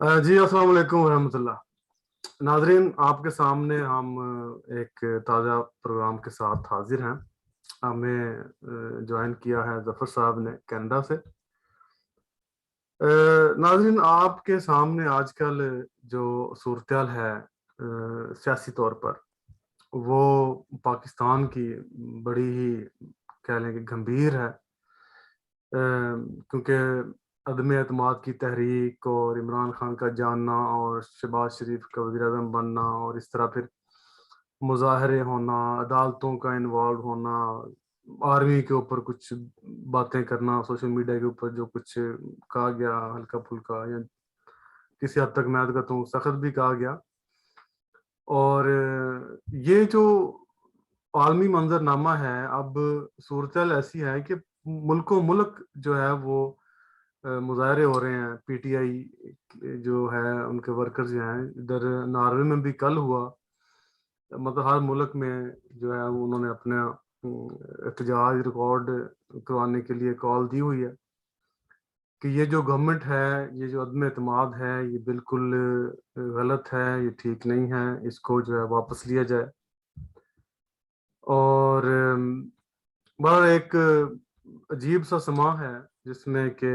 جی السلام علیکم ورحمۃ اللہ ناظرین، آپ کے سامنے ہم ایک تازہ پروگرام کے ساتھ حاضر ہیں۔ ہمیں جوائن کیا ہے ظفر صاحب نے کینیڈا سے۔ ناظرین، آپ کے سامنے آج کل جو صورتحال ہے سیاسی طور پر، وہ پاکستان کی بڑی ہی کہہ لیں کہ گمبھیر ہے، کیونکہ عدم اعتماد کی تحریک اور عمران خان کا جاننا اور شہباز شریف کا وزیر اعظم بننا، اور اس طرح پھر مظاہرے ہونا، عدالتوں کا انوالو ہونا، آرمی کے اوپر کچھ باتیں کرنا، سوشل میڈیا کے اوپر جو کچھ کہا گیا ہلکا پھلکا، یا کسی حد تک میں کہتا ہوں سخت بھی کہا گیا۔ اور یہ جو عالمی منظر نامہ ہے، اب صورتحال ایسی ہے کہ ملک و ملک جو ہے وہ مظاہرے ہو رہے ہیں۔ پی ٹی آئی جو ہے ان کے ورکر جو ہیں، ادھر ناروے میں بھی کل ہوا، مطلب ہر ملک میں جو ہے انہوں نے اپنا احتجاج ریکارڈ کروانے کے لیے کال دی ہوئی ہے کہ یہ جو گورنمنٹ ہے، یہ جو عدم اعتماد ہے، یہ بالکل غلط ہے، یہ ٹھیک نہیں ہے، اس کو جو ہے واپس لیا جائے۔ اور بہر ایک عجیب سا سما ہے جس میں کہ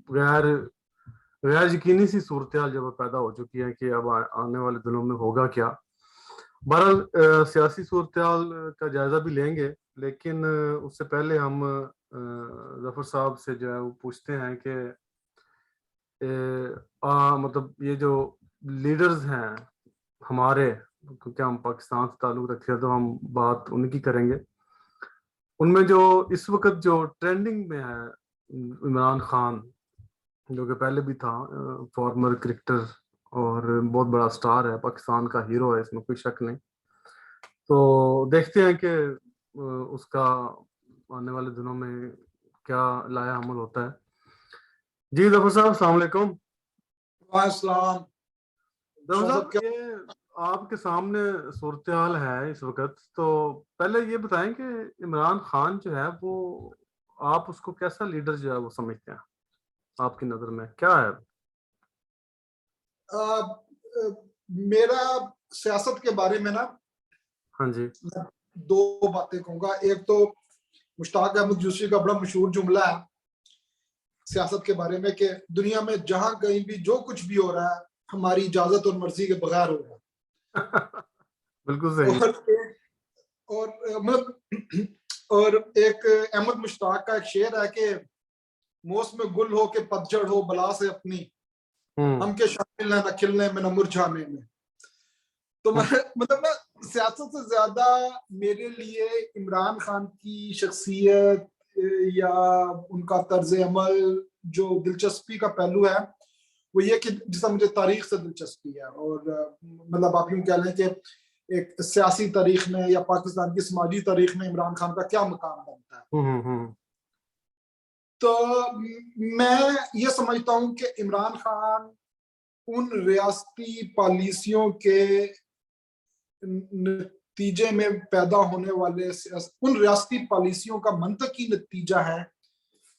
غیر غیر یقینی سی صورتحال جب پیدا ہو چکی ہے کہ اب آنے والے دنوں میں ہوگا کیا۔ بہرحال سیاسی صورتحال کا جائزہ بھی لیں گے، لیکن اس سے پہلے ہم ظفر صاحب سے جو ہے وہ پوچھتے ہیں کہ مطلب یہ جو لیڈرز ہیں ہمارے، کیونکہ ہم پاکستان سے تعلق رکھتے ہیں تو ہم بات ان کی کریں گے، ان میں جو اس وقت جو ٹرینڈنگ میں ہے عمران خان، جو کہ پہلے بھی تھا فارمر کرکٹر اور بہت بڑا سٹار ہے، پاکستان کا ہیرو ہے، اس میں کوئی شک نہیں۔ تو دیکھتے ہیں کہ اس کا آنے والے دنوں میں کیا لایا عمل ہوتا ہے۔ جی ظفر صاحب السلام علیکم۔ السلام ظفر صاحب، یہ آپ کے سامنے صورتحال ہے اس وقت، تو پہلے یہ بتائیں کہ عمران خان جو ہے وہ، آپ اس کو کیسا لیڈر جو ہے وہ سمجھتے ہیں؟ آپ کی نظر میں کیا ہے؟ میرا سیاست کے بارے میں نا، ہاں جی، دو باتیں کہوں گا۔ ایک تو مشتاق احمد یوسفی کا بڑا مشہور جملہ ہے سیاست کے بارے میں کہ دنیا میں جہاں کہیں بھی جو کچھ بھی ہو رہا ہے ہماری اجازت اور مرضی کے بغیر ہو رہا ہے۔ بالکل صحیح۔ اور ایک احمد مشتاق کا ایک شعر ہے کہ موسم گل ہو کے پتجھڑ ہو بلا سے اپنی، ہم کے شامل ہیں نہ کھلنے میں نہ مرجھانے میں۔ تو مطلب نا، سیاست سے زیادہ میرے لیے عمران خان کی شخصیت یا ان کا طرز عمل جو دلچسپی کا پہلو ہے وہ یہ کہ جسا مجھے تاریخ سے دلچسپی ہے، اور مطلب آپ یوں کہہ لیں کہ ایک سیاسی تاریخ میں یا پاکستان کی سماجی تاریخ میں عمران خان کا کیا مقام بنتا ہے۔ تو میں یہ سمجھتا ہوں کہ عمران خان ان ریاستی پالیسیوں کے نتیجے میں پیدا ہونے والے ان ریاستی پالیسیوں کا منطقی نتیجہ ہے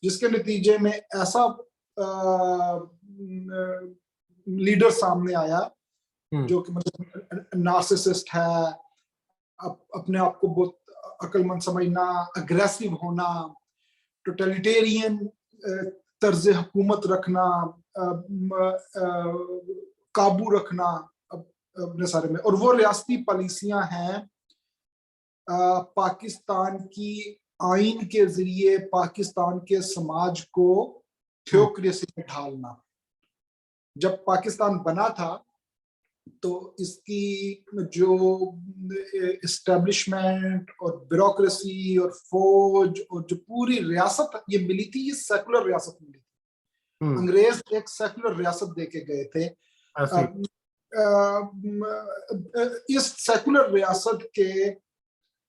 جس کے نتیجے میں ایسا لیڈر سامنے آیا جو کہ مطلب نارسسسٹ ہے، اپنے آپ کو بہت عقل مند سمجھنا، اگریسو ہونا، ٹوٹلیٹیرین طرز حکومت رکھنا، قابو رکھنا اپنے سارے میں، اور وہ ریاستی پالیسیاں ہیں پاکستان کی آئین کے ذریعے پاکستان کے سماج کو تھیوکریسی میں ڈھالنا۔ جب پاکستان بنا تھا تو اس کی جو اسٹیبلشمنٹ اور بیوروکریسی اور فوج اور جو پوری ریاست یہ ملی تھی، یہ سیکولر ریاست ملی تھی۔ انگریز ایک سیکولر ریاست دے کے گئے تھے۔ اس سیکولر ریاست کے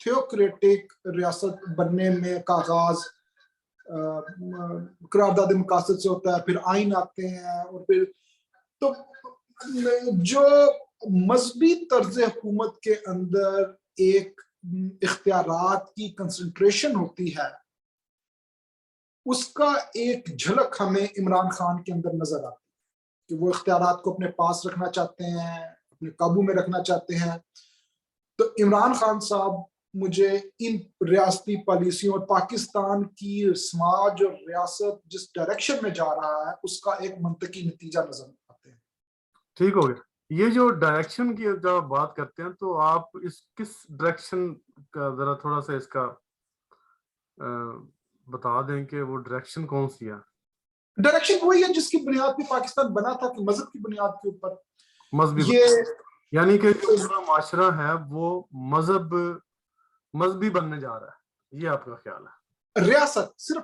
تھیوکریٹک ریاست بننے میں کا آغاز قرارداد مقاصد سے ہوتا ہے، پھر آئین آتے ہیں، اور پھر تو جو مذہبی طرز حکومت کے اندر ایک اختیارات کی کنسنٹریشن ہوتی ہے، اس کا ایک جھلک ہمیں عمران خان کے اندر نظر آتی ہے کہ وہ اختیارات کو اپنے پاس رکھنا چاہتے ہیں, اپنے قابو میں رکھنا چاہتے ہیں. تو عمران خان صاحب مجھے ان ریاستی پالیسیوں اور پاکستان کی سماج اور ریاست جس ڈائریکشن میں جا رہا ہے اس کا ایک منطقی نتیجہ نظر آتے ہیں. ٹھیک ہو گیا. یہ جو ڈائریکشن کی جب آپ بات کرتے ہیں تو آپ اس کس ڈائریکشن کا ذرا تھوڑا سا اس کا بتا دیں کہ وہ ڈائریکشن کون سی ہے؟ ڈائریکشن وہی ہے جس کی بنیاد پہ پاکستان بنا تھا کہ مذہب کی بنیاد کے اوپر. مذہبی یعنی کہ جو پورا معاشرہ ہے وہ مذہبی بننے جا رہا ہے, یہ آپ کا خیال ہے؟ ریاست, صرف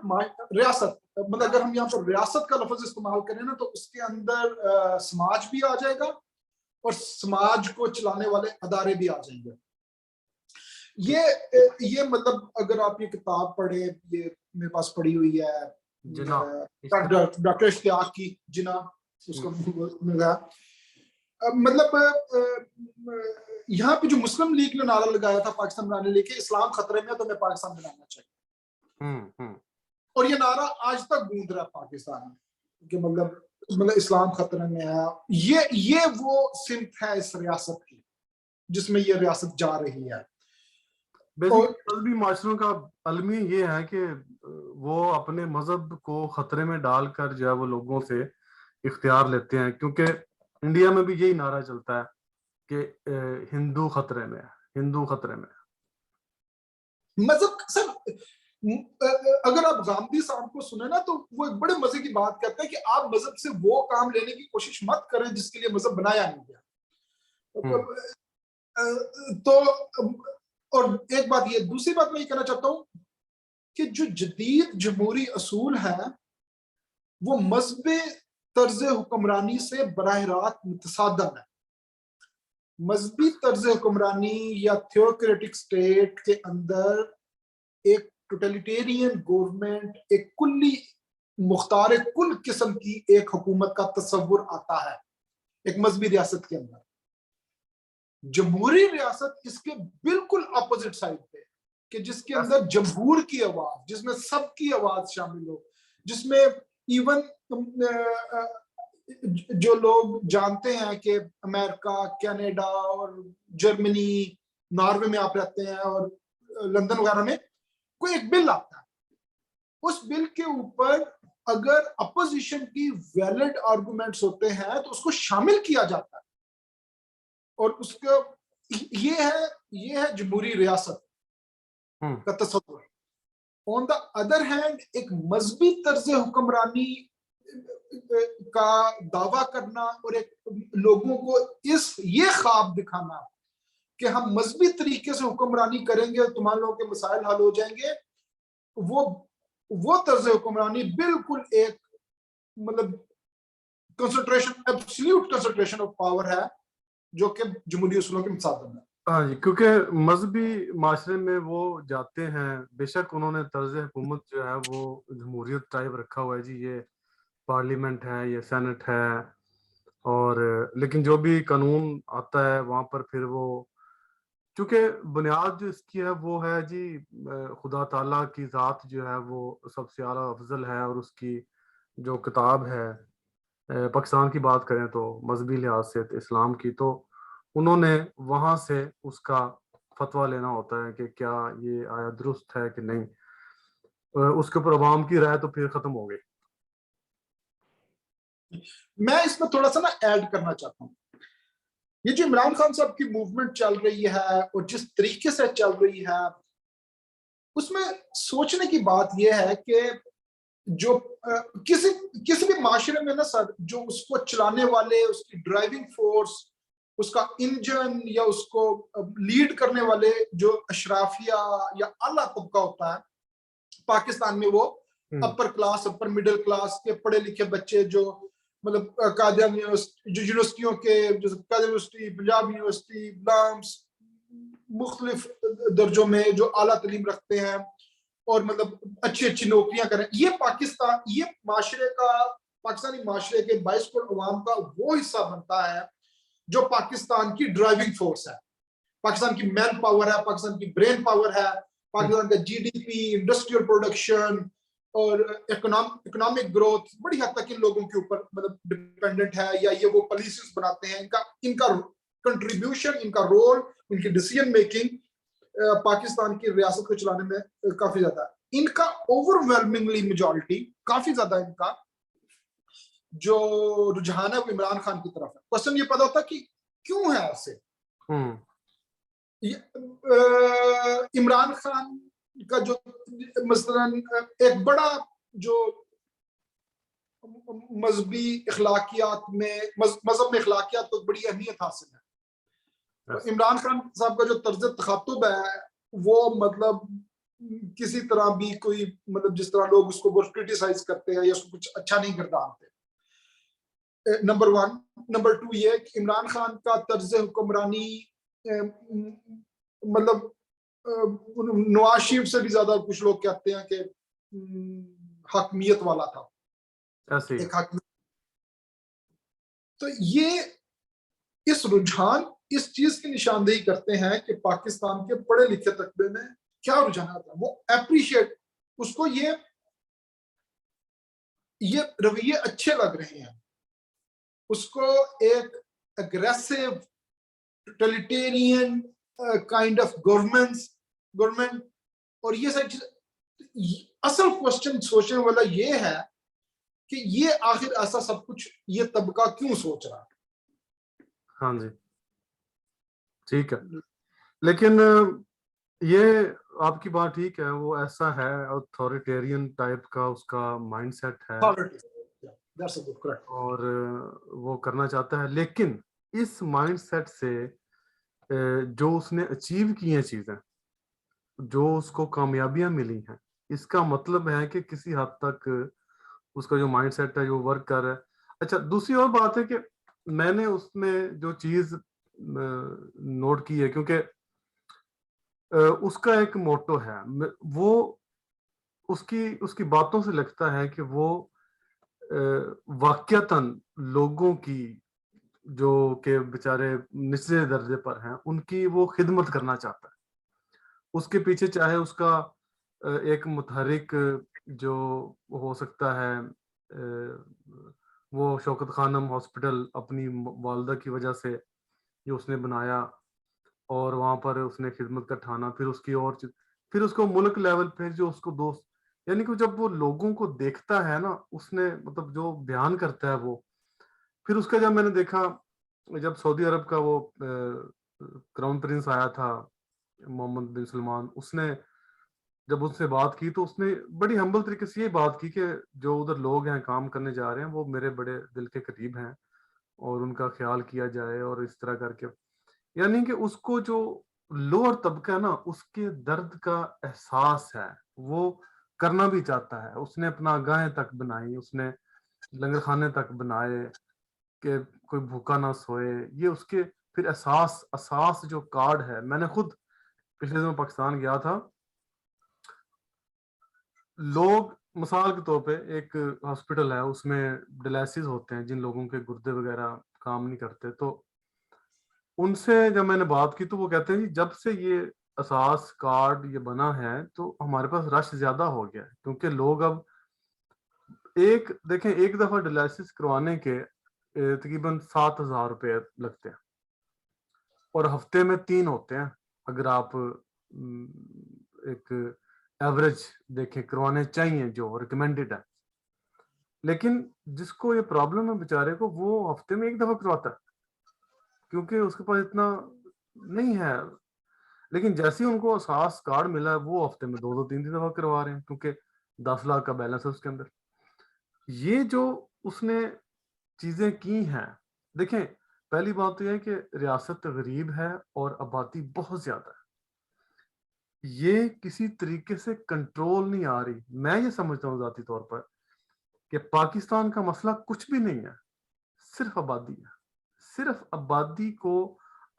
ریاست, مطلب اگر ہم یہاں پر ریاست کا لفظ استعمال کریں نا تو اس کے اندر سماج بھی آ جائے گا اور سماج کو چلانے والے ادارے بھی آ جائیں گے. یہ مطلب اگر آپ یہ کتاب پڑھیں, یہ میرے پاس پڑھی ہوئی ہے ڈاکٹر اشتیاق کی جنا, اس کو ملا. مطلب یہاں پہ جو مسلم لیگ نے نعرہ لگایا تھا پاکستان بنانے لے کے, اسلام خطرے میں تو میں پاکستان بنانا چاہیے, اور یہ نعرہ آج تک گونج رہا ہے پاکستان میں کہ مطلب اسلام خطرے میں ہے. یہ وہ سمت ہے اس ریاست کی جس میں یہ ریاست جا رہی ہے. مذہبی معاشروں کا المی یہ ہے کہ وہ اپنے مذہب کو خطرے میں ڈال کر جو ہے وہ لوگوں سے اختیار لیتے ہیں, کیونکہ انڈیا میں بھی یہی نعرہ چلتا ہے کہ ہندو خطرے میں ہے, ہندو خطرے میں. مذہب سر, اگر آپ گاندھی صاحب کو سنیں نا تو وہ ایک بڑے مزے کی بات کرتے ہیں کہ آپ مذہب سے وہ کام لینے کی کوشش مت کریں جس کے لیے مذہب بنایا نہیں گیا. تو اور ایک بات یہ, دوسری بات میں یہ کہنا چاہتا ہوں کہ جو جدید جمہوری اصول ہے وہ مذہبی طرز حکمرانی سے براہ راست متصادم ہے. مذہبی طرز حکمرانی یا تھیوکریٹک سٹیٹ کے اندر ایک ٹوٹلیٹیرین گورنمنٹ, ایک کلی مختار کل قسم کی ایک حکومت کا تصور آتا ہے ایک مذہبی ریاست کے اندر. جمہوری ریاست اس کے بالکل اپوزٹ سائڈ پہ کہ جس کے اندر جمہور کی آواز, جس میں سب کی آواز شامل ہو, جس میں ایون جو لوگ جانتے ہیں کہ امریکہ, کینیڈا اور جرمنی, ناروے میں آپ رہتے ہیں اور لندن وغیرہ میں کوئی ایک بل آتا ہے, اس بل کے اوپر اگر اپوزیشن کی ویلڈ آرگومنٹس ہوتے ہیں تو اس کو شامل کیا جاتا ہے, اور اس کا یہ ہے جمہوری ریاست کا تصور. آن دا ادر ہینڈ ایک مذہبی طرز حکمرانی کا دعویٰ کرنا اور ایک لوگوں کو یہ خواب دکھانا کہ ہم مذہبی طریقے سے حکمرانی کریں گے اور تمہارے لوگوں کے مسائل حل ہو جائیں گے, وہ طرز حکمرانی بالکل ایک مطلب ایبسلیوٹ کنسنٹریشن آف پاور ہے جو کہ جمہوری اصولوں کے متصادم ہے. ہاں جی, کیونکہ مذہبی معاشرے میں وہ جاتے ہیں, بے شک انہوں نے طرز حکومت جو ہے وہ جمہوریت ٹائپ رکھا ہوا ہے جی, یہ پارلیمنٹ ہے, یہ سینٹ ہے, اور لیکن جو بھی قانون آتا ہے وہاں پر پھر وہ چونکہ بنیاد جو اس کی ہے وہ ہے جی خدا تعالیٰ کی ذات جو ہے وہ سب سے اعلیٰ افضل ہے, اور اس کی جو کتاب ہے پاکستان کی بات کریں تو مذہبی لحاظ سے اسلام کی, تو انہوں نے وہاں سے اس کا فتویٰ لینا ہوتا ہے کہ کیا یہ آیا درست ہے کہ نہیں, اس کے اوپر عوام کی رائے تو پھر ختم ہو گئی. میں اس میں تھوڑا سا نا ایڈ کرنا چاہتا ہوں, یہ جو عمران خان صاحب کی موومنٹ چل رہی ہے اور جس طریقے سے چل رہی ہے اس میں سوچنے کی بات یہ ہے کہ جو کسی بھی معاشرے میں نا سر, جو اس کو چلانے والے, اس کی ڈرائیونگ فورس, اس کا انجن یا اس کو لیڈ کرنے والے جو اشرافیہ یا اعلیٰ طبقہ ہوتا ہے پاکستان میں, وہ upper class, upper middle class کے پڑھے لکھے بچے جو مطلب قادیان جو یونیورسٹیوں کے, جیسے قادیان یونیورسٹی, پنجاب یونیورسٹی, بلامس, مختلف درجوں میں جو اعلیٰ تعلیم رکھتے ہیں اور مطلب اچھی نوکریاں کریں, یہ پاکستان, یہ معاشرے کا, پاکستانی معاشرے کے 22 کروڑ عوام کا وہ حصہ بنتا ہے جو پاکستان کی ڈرائیونگ فورس ہے, پاکستان کی مین پاور ہے, پاکستان کی برین پاور ہے, پاکستان کا G D P, industrial production, اور اکنامک گروتھ بڑی حد تک ان لوگوں کے اوپر مطلب ڈپینڈنٹ ہے, یا یہ وہ پالیسیز بناتے ہیں, ان کا کنٹریبیوشن, ان کا رول, ان کی ڈیسیژن میکنگ پاکستان کی ریاست کو چلانے میں کافی زیادہ ہے. ان کا اوور ویلمنگلی میجورٹی کافی زیادہ ان کا جو رجحان ہے وہ عمران خان کی طرف ہے. کوشچن یہ پیدا ہوتا ہے کہ کیوں ہے ایسے. عمران خان کا جو مثلاً ایک بڑا جو مذہبی اخلاقیات میں مذہب میں اخلاقیات تو بڑی اہمیت حاصل ہے. عمران خان صاحب کا جو طرز تخاطب ہے وہ مطلب کسی طرح بھی کوئی مطلب جس طرح لوگ اس کو بہت کرٹیسائز کرتے ہیں یا اس کو کچھ اچھا نہیں گردانتے. نمبر 1. نمبر 2 یہ کہ عمران خان کا طرز حکمرانی مطلب نواز شریف سے بھی زیادہ کچھ لوگ کہتے ہیں کہ حاکمیت والا تھا, ایک حاکمیت. تو یہ اس رجحان اس چیز کی نشاندہی کرتے ہیں کہ پاکستان کے پڑھے لکھے طبقے میں کیا رجحانات ہیں. وہ اپریشیٹ, اس کو یہ رویے اچھے لگ رہے ہیں, اس کو ایک aggressive totalitarian kind of government. اور یہ ساری چیز, اصل کوشچن سوچنے والا یہ ہے کہ یہ آخر ایسا سب کچھ یہ طبقہ کیوں سوچ رہا ہے. ہاں جی ٹھیک ہے, لیکن یہ آپ کی بات ٹھیک ہے, وہ ایسا ہے اتھارٹیرین ٹائپ کا اس کا مائنڈ سیٹ ہے اور وہ کرنا چاہتا ہے. لیکن اس مائنڈ سیٹ سے جو اس نے اچیو کی ہیں چیزیں, جو اس کو کامیابیاں ملی ہیں, اس کا مطلب ہے کہ کسی حد تک اس کا جو مائنڈ سیٹ ہے جو ورک کر رہا ہے. اچھا دوسری اور بات ہے کہ میں نے اس میں جو چیز نوٹ کی ہے, کیونکہ اس کا ایک موٹو ہے, وہ اس کی باتوں سے لگتا ہے کہ وہ واقعتاً لوگوں کی جو کہ بیچارے نچلے درجے پر ہیں ان کی وہ خدمت کرنا چاہتا ہے. اس کے پیچھے چاہے اس کا ایک متحرک جو ہو سکتا ہے وہ شوکت خانم ہاسپٹل اپنی والدہ کی وجہ سے جو اس نے بنایا اور وہاں پر اس نے خدمت کا ٹھانا, پھر اس کی اور پھر اس کو ملک لیول پہ جو اس کو دوست, یعنی کہ جب وہ لوگوں کو دیکھتا ہے نا, اس نے مطلب جو بیان کرتا ہے وہ, پھر اس کا جب میں نے دیکھا جب سعودی عرب کا وہ کراؤن پرنس آیا تھا محمد بن سلمان, اس نے جب اس سے بات کی تو اس نے بڑی ہمبل طریقے سے یہ بات کی کہ جو ادھر لوگ ہیں کام کرنے جا رہے ہیں وہ میرے بڑے دل کے قریب ہیں اور ان کا خیال کیا جائے, اور اس طرح کر کے, یعنی کہ اس کو جو لوور طبقہ ہے نا اس کے درد کا احساس ہے, وہ کرنا بھی چاہتا ہے. اس نے اپنا گاہیں تک بنائی, اس نے لنگر خانے تک بنائے کہ کوئی بھوکا نہ سوئے. یہ اس کے پھر اساس جو کارڈ ہے, میں نے خود پچھلے دنوں پاکستان گیا تھا, لوگ مثال کے طور پہ ایک ہاسپٹل ہے اس میں ڈیلائسس ہوتے ہیں جن لوگوں کے گردے وغیرہ کام نہیں کرتے, تو ان سے جب میں نے بات کی تو وہ کہتے ہیں جی جب سے یہ اساس کارڈ یہ بنا ہے تو ہمارے پاس رش زیادہ ہو گیا ہے, کیونکہ لوگ اب دیکھیں ایک دفعہ ڈیلائسس کروانے کے تقریباً 7,000 روپے لگتے ہیں اور ہفتے میں 3 ہوتے ہیں اگر آپ ایک ایوریج دیکھیں کروانے چاہیے جو ریکمینڈڈ ہے. لیکن جس کو یہ پرابلم ہے بیچارے کو, وہ ہفتے میں 1 دفعہ کرواتا ہے کیونکہ اس کے پاس اتنا نہیں ہے. لیکن جیسے ہی ان کو اساس کارڈ ملا ہے وہ ہفتے میں 2-3 دفعہ کروا رہے ہیں کیونکہ 10 لاکھ کا بیلنس ہے اس کے اندر. یہ جو اس نے چیزیں کی ہیں, دیکھیں پہلی بات تو یہ ہے کہ ریاست غریب ہے اور آبادی بہت زیادہ ہے, یہ کسی طریقے سے کنٹرول نہیں آ رہی. میں یہ سمجھتا ہوں ذاتی طور پر کہ پاکستان کا مسئلہ کچھ بھی نہیں ہے, صرف آبادی ہے. صرف آبادی کو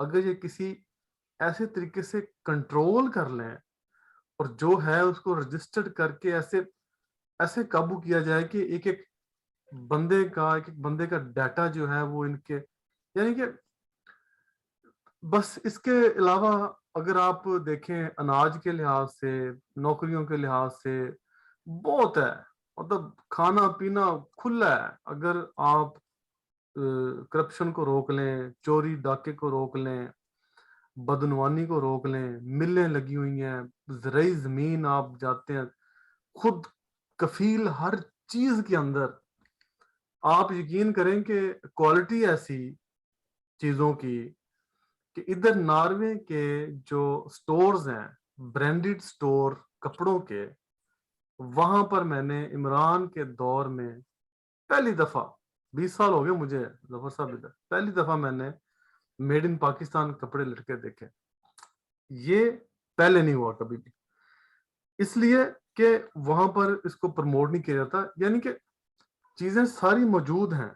اگر یہ کسی ایسے طریقے سے کنٹرول کر لیں اور جو ہے اس کو رجسٹرڈ کر کے ایسے قابو کیا جائے کہ ایک بندے کا ڈیٹا جو ہے وہ ان کے, یعنی کہ بس اس کے علاوہ اگر آپ دیکھیں اناج کے لحاظ سے, نوکریوں کے لحاظ سے, بہت ہے، مطلب کھانا پینا کھلا ہے. اگر آپ کرپشن کو روک لیں، چوری ڈاکے کو روک لیں، بدعنوانی کو روک لیں، ملیں لگی ہوئی ہیں، زرعی زمین آپ جاتے ہیں، خود کفیل ہر چیز کے اندر. آپ یقین کریں کہ کوالٹی ایسی چیزوں کی کہ ادھر ناروے کے جو سٹورز ہیں، برانڈڈ سٹور کپڑوں کے، وہاں پر میں نے عمران کے دور میں پہلی دفعہ، 20 سال ہو گئے مجھے ظفر صاحب ادھر، پہلی دفعہ میں نے میڈ ان پاکستان کپڑے لٹکے دیکھے. یہ پہلے نہیں ہوا کبھی بھی، اس لیے کہ وہاں پر اس کو پروموٹ نہیں کیا جاتا. یعنی کہ چیزیں ساری موجود ہیں،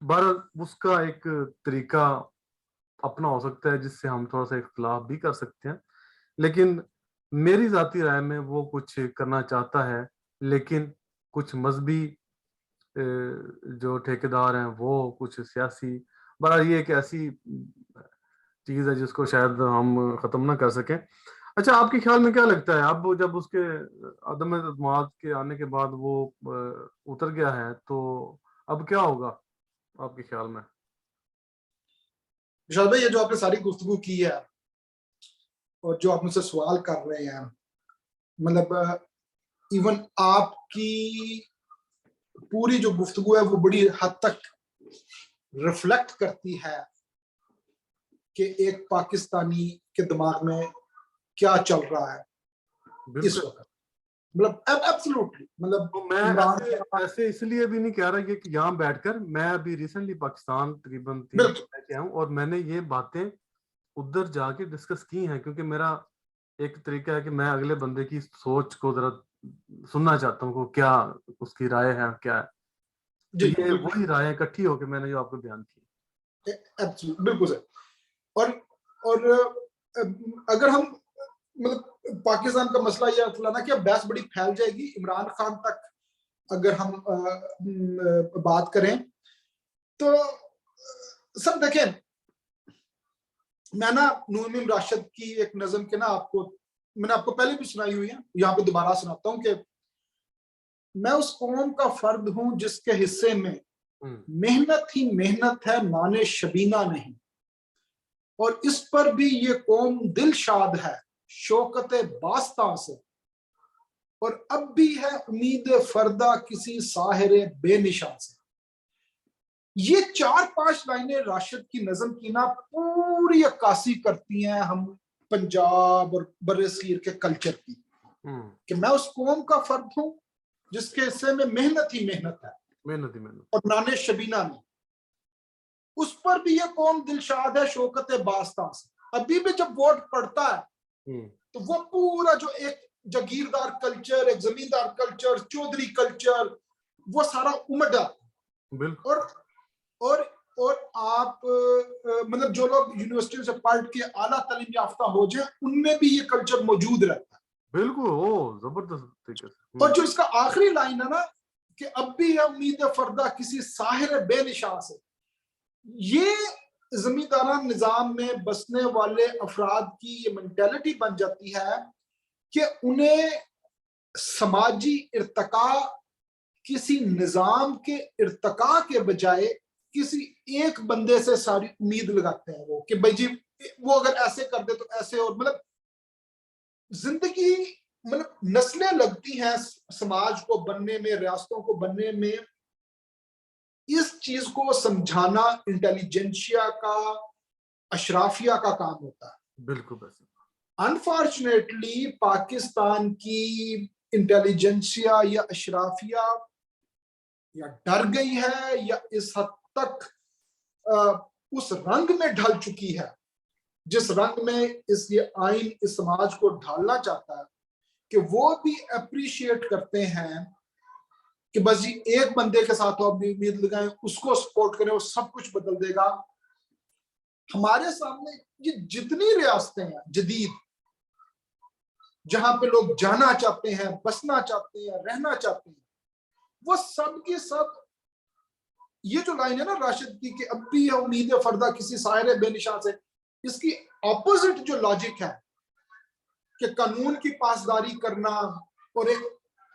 بہرحال اس کا ایک طریقہ اپنا ہو سکتا ہے جس سے ہم تھوڑا سا اختلاف بھی کر سکتے ہیں، لیکن میری ذاتی رائے میں وہ کچھ کرنا چاہتا ہے. لیکن کچھ مذہبی جو ٹھیکیدار ہیں، وہ کچھ سیاسی، بہرحال یہ ایک ایسی چیز ہے جس کو شاید ہم ختم نہ کر سکیں. اچھا، آپ کے خیال میں کیا لگتا ہے، اب جب اس کے عدم اعتماد کے آنے کے بعد وہ اتر گیا ہے، تو اب کیا ہوگا آپ کے خیال میں؟ وشال بھائی، یہ جو آپ نے ساری گفتگو کی ہے اور جو آپ مجھ سے سوال کر رہے ہیں، مطلب ایون آپ کی پوری جو گفتگو ہے وہ بڑی حد تک ریفلیکٹ کرتی ہے کہ ایک پاکستانی کے دماغ میں کیا چل رہا ہے اس وقت. مطلب ایبسولوٹلی، مطلب میں ایسے اس لیے بھی نہیں کہہ رہا یہ کہ یہاں بیٹھ کر، میں ابھی ریسنٹلی پاکستان تقریباً 3 مہینے سے ہوں، اور میں نے یہ باتیں ادھر جا کے ڈسکس کی ہیں، کیونکہ میرا ایک طریقہ ہے کہ میں اگلے بندے کی سوچ کو ذرا سننا چاہتا ہوں کہ کیا اس کی رائے ہے، کیا ہے. تو یہ وہی رائے اکٹھی ہو کے میں نے جو آپ کو بیان کی. بالکل سر. اور اگر ہم مطلب پاکستان کا مسئلہ یہ فلانا کہ بحث بڑی پھیل جائے گی، عمران خان تک اگر ہم بات کریں تو سر دیکھیں، میں نا نور راشد کی ایک نظم کے نا میں نے آپ کو پہلے بھی سنائی ہوئی ہے، یہاں پہ دوبارہ سناتا ہوں کہ میں اس قوم کا فرد ہوں جس کے حصے میں محنت ہی محنت ہے، نان شبینہ نہیں، اور اس پر بھی یہ قوم دل شاد ہے شوکت باستاں سے، اور اب بھی ہے امید فردہ کسی ساحر بے نشان سے. یہ 4-5 لائنیں راشد کی نظم کی نا پوری عکاسی کرتی ہیں ہم پنجاب اور برصغیر کے کلچر کی، کہ میں اس قوم کا فرد ہوں جس کے حصے میں محنت ہی محنت ہے اور نان شبینہ نہیں، اس پر بھی یہ قوم دلشاد ہے شوکت باستاں سے. ابھی بھی جب ووٹ پڑتا ہے تو وہ پورا جو ایک جاگیردار کلچر، ایک زمیندار کلچر، چودھری کلچر، وہ سارا امڑ جاتا ہے. اور آپ مطلب جو لوگ یونیورسٹی سے پڑھ کے اعلیٰ تعلیم یافتہ ہو جائیں ان میں بھی یہ کلچر موجود رہتا ہے. بالکل زبردست. اور جو اس کا آخری لائن ہے نا کہ اب بھی ہے امید فردہ کسی ساحر بے نشان سے، یہ زمینداران نظام میں بسنے والے افراد کی یہ مینٹیلٹی بن جاتی ہے کہ انہیں سماجی ارتقاء کسی نظام کے ارتقاء کے بجائے کسی ایک بندے سے ساری امید لگاتے ہیں وہ کہ بھائی جی وہ اگر ایسے کر دے تو ایسے. اور مطلب زندگی مطلب نسلیں لگتی ہیں سماج کو بننے میں، ریاستوں کو بننے میں. اس چیز کو سمجھانا انٹیلیجنشیا کا، اشرافیہ کا کام ہوتا ہے. بالکل. انفارچونیٹلی پاکستان کی انٹیلیجنسیا یا اشرافیہ یا ڈر گئی ہے یا اس حد تک اس رنگ میں ڈھل چکی ہے جس رنگ میں یہ آئین اس سماج کو ڈھالنا چاہتا ہے، کہ وہ بھی اپریشیٹ کرتے ہیں کہ بس یہ ایک بندے کے ساتھ آپ امید لگائیں، اس کو سپورٹ کریں، وہ سب کچھ بدل دے گا. ہمارے سامنے یہ جتنی ریاستیں ہیں جدید جہاں پہ لوگ جانا چاہتے ہیں، بسنا چاہتے ہیں، رہنا چاہتے ہیں، وہ سب کی سب یہ جو لائن ہے نا راشد کی کہ اب بھی ہے امید فردہ کسی ساحر بے نشان سے، اس کی اپوزٹ جو لاجک ہے کہ قانون کی پاسداری کرنا اور ایک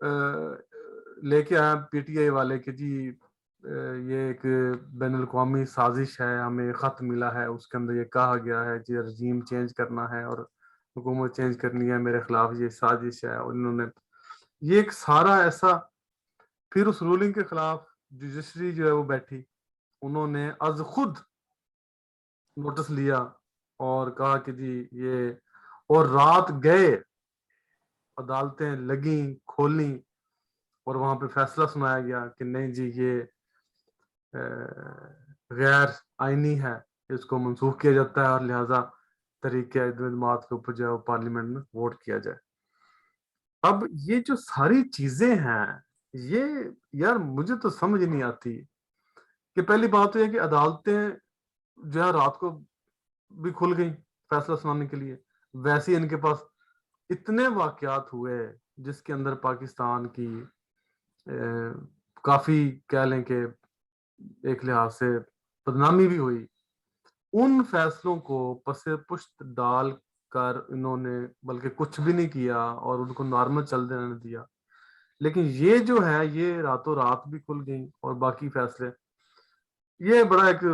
لے کے آیا پی ٹی آئی والے کہ جی یہ ایک بین الاقوامی سازش ہے, ہمیں خط ملا ہے, اس کے اندر یہ کہا گیا ہے جی رجیم چینج کرنا ہے اور حکومت چینج کرنی ہے, میرے خلاف یہ سازش ہے. اور انہوں نے یہ ایک سارا ایسا, پھر اس رولنگ کے خلاف جوڈیشری جو ہے وہ بیٹھی, انہوں نے از خود نوٹس لیا اور کہا کہ جی یہ, اور رات گئے, عدالتیں لگیں کھولیں اور وہاں پہ فیصلہ سنایا گیا کہ نہیں جی یہ غیر آئینی ہے, اس کو منسوخ کیا جاتا ہے اور لہٰذا طریقہ اعتماد کے اوپر جو ہے وہ پارلیمنٹ میں ووٹ کیا جائے. اب یہ جو ساری چیزیں ہیں یہ یار مجھے تو سمجھ نہیں آتی کہ پہلی بات تو یہ کہ عدالتیں جو ہے رات کو بھی کھل گئیں فیصلہ سنانے کے لیے, ویسے ان کے پاس اتنے واقعات ہوئے جس کے اندر پاکستان کی کافی کہہ لیں کہ ایک لحاظ سے بدنامی بھی ہوئی. ان فیصلوں کو پس پشت ڈال کر انہوں نے بلکہ کچھ بھی نہیں کیا اور ان کو نارمل چل دینے دیا. لیکن یہ جو ہے یہ راتوں رات بھی کھل گئی اور باقی فیصلے, یہ بڑا ایک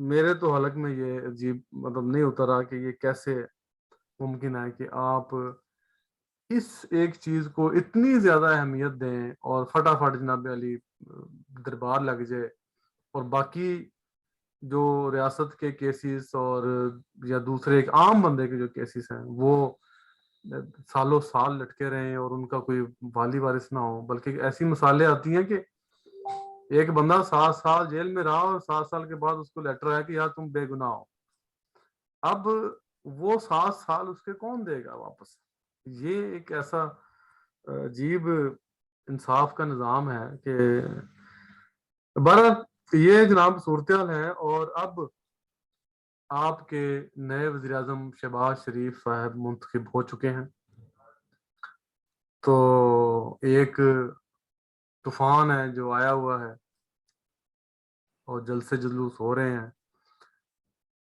میرے تو حلق میں یہ عجیب مطلب نہیں ہوتا رہا کہ یہ کیسے ممکن ہے کہ آپ اس ایک چیز کو اتنی زیادہ اہمیت دیں اور فٹافٹ جناب علی دربار لگ جائے, اور باقی جو ریاست کے کیسز اور یا دوسرے ایک عام بندے کے جو کیسز ہیں وہ سالوں سال لٹکے رہیں اور ان کا کوئی والی وارث نہ ہو, بلکہ ایسی مثالیں آتی ہیں کہ ایک بندہ 7 سال جیل میں رہا اور 7 سال کے بعد اس کو لیٹر آیا کہ یار تم بے گناہ ہو. اب وہ 7 سال اس کے کون دے گا واپس؟ یہ ایک ایسا عجیب انصاف کا نظام ہے کہ بہرحال یہ جناب صورتحال ہے. اور اب آپ کے نئے وزیر اعظم شہباز شریف صاحب منتخب ہو چکے ہیں, تو ایک طوفان ہے جو آیا ہوا ہے اور جلسے جلوس ہو رہے ہیں.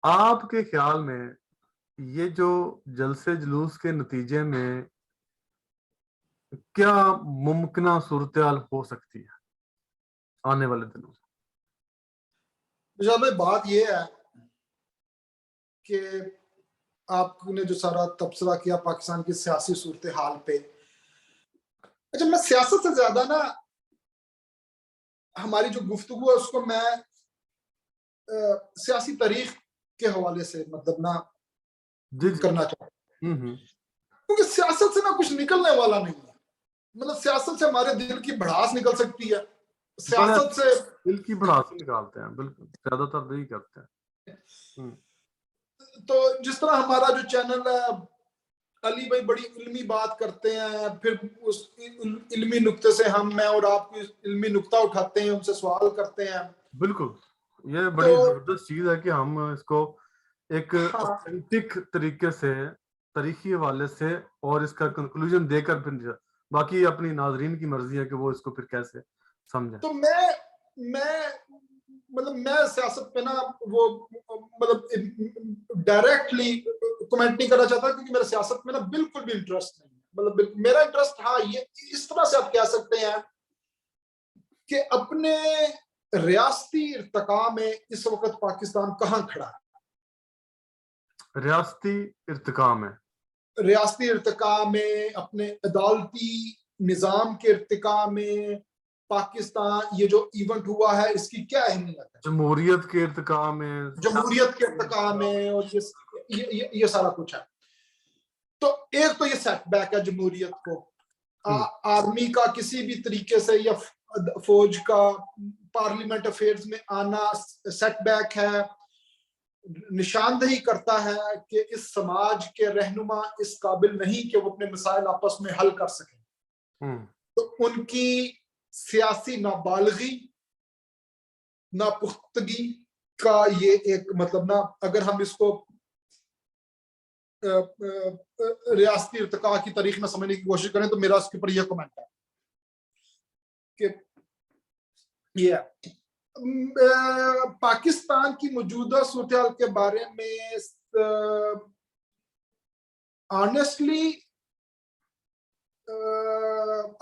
آپ کے خیال میں یہ جو جلسے جلوس کے نتیجے میں کیا ممکنہ صورتحال ہو سکتی ہے آنے والے دنوں میں؟ بات یہ ہے کہ آپ نے جو سارا تبصرہ کیا پاکستان کی سیاسی صورتحال پہ, اچھا میں سیاست سے زیادہ نا ہماری جو گفتگو ہے اس کو میں سیاسی تاریخ کے حوالے سے مطلب نہ کرنا چاہتا ہوں, کیونکہ سیاست سے نہ کچھ نکلنے والا نہیں ہے. مطلب سیاست سے ہمارے دل کی بڑھاس نکل سکتی ہے, سیاست سے دل کی بڑھاس نکالتے ہیں, بالکل زیادہ تر یہی کرتے ہیں. تو جس طرح ہمارا جو چینل ہے علی بھائی بڑی علمی بات کرتے ہیں, پھر اس علمی نقطے سے میں اور آپ کو علمی نقطہ اٹھاتے ہیں, ان سے سوال کرتے ہیں. بالکل یہ بڑی زبردست چیز ہے کہ ہم اس کو ایک اوتھینٹک طریقے سے تاریخی حوالے سے اور اس کا کنکلوژن دے کر پھر باقی اپنی ناظرین کی مرضی ہے کہ وہ اس کو پھر کیسے سمجھیں. تو میں سیاست پہ نا وہ مطلب ڈائریکٹلی کمنٹ نہیں کرنا چاہتا, کیونکہ میرا سیاست میں نا بالکل بھی انٹرسٹ نہیں ہے. مطلب میرا انٹرسٹ ہاں یہ اس طرح سے آپ کہہ سکتے ہیں کہ اپنے ریاستی ارتقاء میں اس وقت پاکستان کہاں کھڑا ہے. ریاستی ارتقاء میں اپنے عدالتی نظام کے ارتقاء میں پاکستان یہ جو ایونٹ ہوا ہے اس کی کیا اہمیت ہے, جمہوریت کے ارتقاء میں اور یہ سارا کچھ ہے. تو ایک تو یہ سیٹ بیک ہے جمہوریت کو, آرمی کا کسی بھی طریقے سے یا فوج کا پارلیمنٹ افیئرز میں آنا سیٹ بیک ہے, نشاندہی کرتا ہے کہ اس سماج کے رہنما اس قابل نہیں کہ وہ اپنے مسائل آپس میں حل کر سکیں. تو ان کی سیاسی نابالغی ناپختگی کا یہ ایک مطلب نا اگر ہم اس کو ریاستی ارتقاء کی تاریخ میں سمجھنے کی کوشش کریں تو میرا اس کے اوپر یہ کمنٹ ہے کہ یہ پاکستان کی موجودہ صورتحال کے بارے میں آنیسٹلی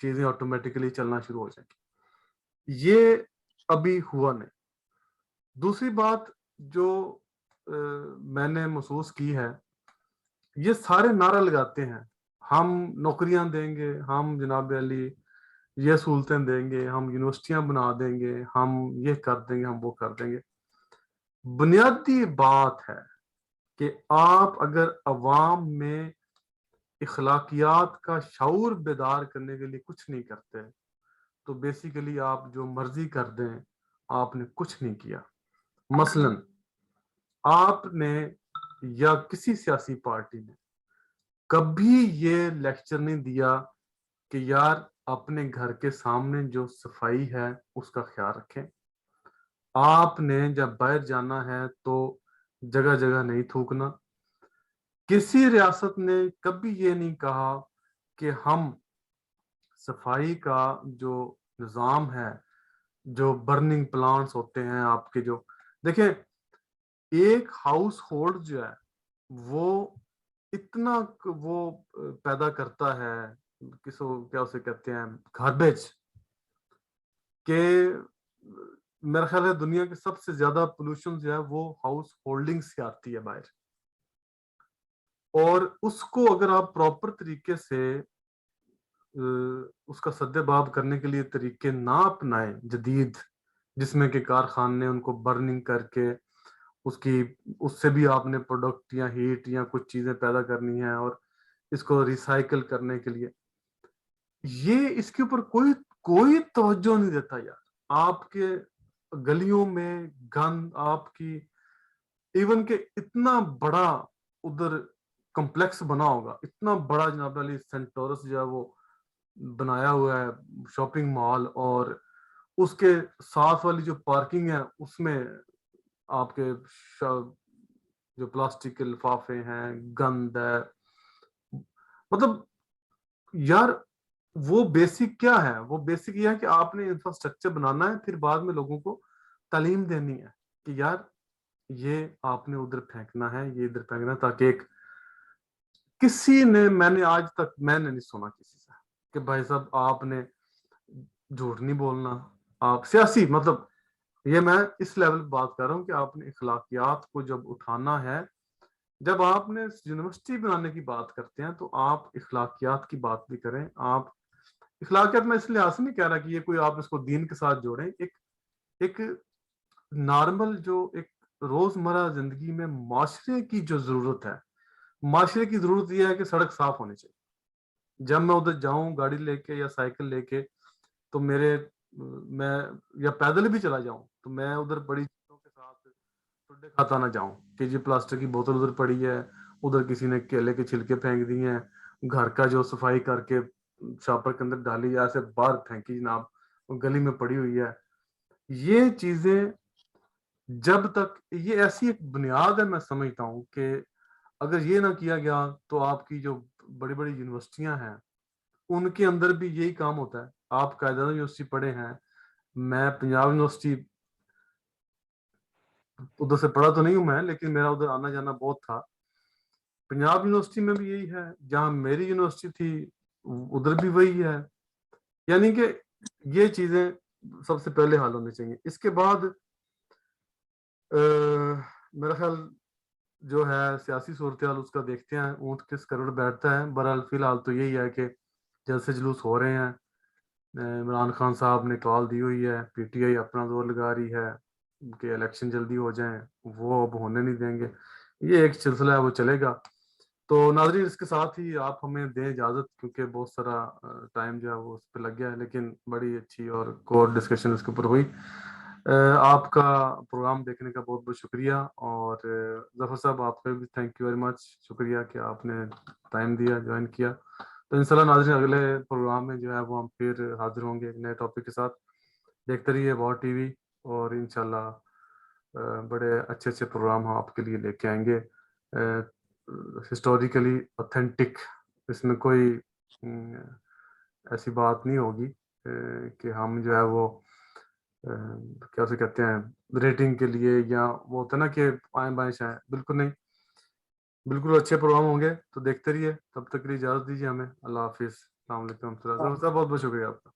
چیزیں آٹومیٹکلی چلنا شروع ہو جائیں گی. یہ ابھی ہوا نہیں. دوسری بات جو میں نے محسوس کی ہے, یہ سارے نعرہ لگاتے ہیں ہم نوکریاں دیں گے, ہم جناب علی یہ سہولتیں دیں گے, ہم یونیورسٹیاں بنا دیں گے, ہم یہ کر دیں گے, ہم وہ کر دیں گے. بنیادی بات ہے کہ آپ اگر عوام میں اخلاقیات کا شعور بیدار کرنے کے لیے کچھ نہیں کرتے تو بیسیکلی آپ جو مرضی کر دیں آپ نے کچھ نہیں کیا. مثلا آپ نے یا کسی سیاسی پارٹی نے کبھی یہ لیکچر نہیں دیا کہ یار اپنے گھر کے سامنے جو صفائی ہے اس کا خیال رکھیں. آپ نے جب باہر جانا ہے تو جگہ جگہ نہیں تھوکنا. کسی ریاست نے کبھی یہ نہیں کہا کہ ہم صفائی کا جو نظام ہے, جو برننگ پلانٹس ہوتے ہیں آپ کے, جو دیکھیں ایک ہاؤس ہولڈ جو ہے وہ اتنا وہ پیدا کرتا ہے, کیا اسے کہتے ہیں, گاربیج, کہ میرا خیال ہے دنیا کی سب سے زیادہ پولوشن جو ہے وہ ہاؤس ہولڈنگ سے آتی ہے باہر. اور اس کو اگر آپ پراپر طریقے سے اس کا سد باب کرنے کے لیے طریقے نہ اپنائیں جدید, جس میں کہ کارخانے ان کو برننگ کر کے اس سے بھی آپ نے پروڈکٹ یا ہیٹ یا کچھ چیزیں پیدا کرنی ہیں اور اس کو ریسائیکل کرنے کے لیے, یہ اس کے اوپر کوئی توجہ نہیں دیتا یار. آپ کے گلیوں میں گند, آپ کی ایون کہ اتنا بڑا ادھر کمپلیکس بنا ہوگا, اتنا بڑا جناب علی سینٹورس جو ہے وہ بنایا ہوا ہے شاپنگ مال, اور اس کے ساتھ والی جو پارکنگ ہے اس میں آپ کے جو پلاسٹک کے لفافے ہیں, گند ہے. مطلب یار وہ بیسک کیا ہے, وہ بیسک یہ ہے کہ آپ نے انفراسٹرکچر بنانا ہے, پھر بعد میں لوگوں کو تعلیم دینی ہے کہ یار یہ آپ نے ادھر پھینکنا ہے, یہ ادھر پھینکنا ہے, تاکہ کسی نے, میں نے آج تک میں نے نہیں سنا کسی سے کہ بھائی صاحب آپ نے جھوٹ نہیں بولنا. آپ سیاسی, مطلب یہ میں اس لیول پہ بات کر رہا ہوں کہ آپ نے اخلاقیات کو جب اٹھانا ہے, جب آپ نے یونیورسٹی بنانے کی بات کرتے ہیں تو آپ اخلاقیات کی بات بھی کریں. آپ اخلاقیات میں اس لحاظ سے نہیں کہہ رہا کہ یہ کوئی آپ اس کو دین کے ساتھ جوڑیں, ایک نارمل جو ایک روزمرہ زندگی میں معاشرے کی جو ضرورت ہے, معاشرے کی ضرورت یہ ہے کہ سڑک صاف ہونی چاہیے. جب میں ادھر جاؤں گاڑی لے کے یا سائیکل لے کے تو میں یا پیدل بھی چلا جاؤں تو میں ادھر بڑی چیزوں کے ساتھ ٹڈے کھاتا نہ جاؤں کہ جی پلاسٹک کی بوتل ادھر پڑی ہے, ادھر کسی نے کیلے کے چھلکے پھینک دیے ہیں, گھر کا جو صفائی کر کے شاپر کے اندر ڈالی یا ایسے باہر پھینکی جناب, گلی میں پڑی ہوئی ہے. یہ چیزیں جب تک, یہ ایسی ایک بنیاد ہے, میں سمجھتا ہوں کہ اگر یہ نہ کیا گیا تو آپ کی جو بڑی بڑی یونیورسٹیاں ہیں ان کے اندر بھی یہی کام ہوتا ہے. آپ قاعدہ یونیورسٹی پڑھے ہیں, میں پنجاب یونیورسٹی ادھر سے پڑھا تو نہیں ہوں میں, لیکن میرا ادھر آنا جانا بہت تھا. پنجاب یونیورسٹی میں بھی یہی ہے, جہاں میری یونیورسٹی تھی ادھر بھی وہی ہے. یعنی کہ یہ چیزیں سب سے پہلے حل ہونی چاہیے. اس کے بعد میرا خیال جو ہے سیاسی صورتحال اس کا دیکھتے ہیں, اونٹ کس کروڑ بیٹھتا ہے. بہرحال فی الحال تو یہی ہے کہ جلسے جلوس ہو رہے ہیں, عمران خان صاحب نے کال دی ہوئی ہے, پی ٹی آئی اپنا زور لگا رہی ہے کہ الیکشن جلدی ہو جائیں, وہ اب ہونے نہیں دیں گے. یہ ایک سلسلہ ہے, وہ چلے گا. تو ناظرین اس کے ساتھ ہی آپ ہمیں دیں اجازت, کیونکہ بہت سارا ٹائم جو ہے وہ اس پہ لگ گیا ہے, لیکن بڑی اچھی اور کور ڈسکشن اس کے اوپر ہوئی. آپ کا پروگرام دیکھنے کا بہت بہت شکریہ, اور ظفر صاحب آپ کا بھی تھینک یو ویری مچ, شکریہ کہ آپ نے ٹائم دیا, جوائن کیا. تو انشاءاللہ ناظرین اگلے پروگرام میں جو ہے وہ ہم پھر حاضر ہوں گے ایک نئے ٹاپک کے ساتھ. دیکھتے رہیے واؤ ٹی وی, اور انشاءاللہ بڑے اچھے اچھے پروگرام ہم آپ کے لیے لے کے آئیں گے, ہسٹوریکلی اوتھینٹک. اس میں کوئی ایسی بات نہیں ہوگی کہ ہم جو ہے وہ کیا سے کہتے ہیں ریٹنگ کے لیے, یا وہ ہوتا ہے نا کہ آئیں بائیں شائیں, بالکل نہیں. بالکل اچھے پروگرام ہوں گے, تو دیکھتے رہیے. تب تک کے لیے اجازت دیجیے ہمیں. اللہ حافظ. السلام علیکم صاحب، بہت بہت شکریہ آپ کا.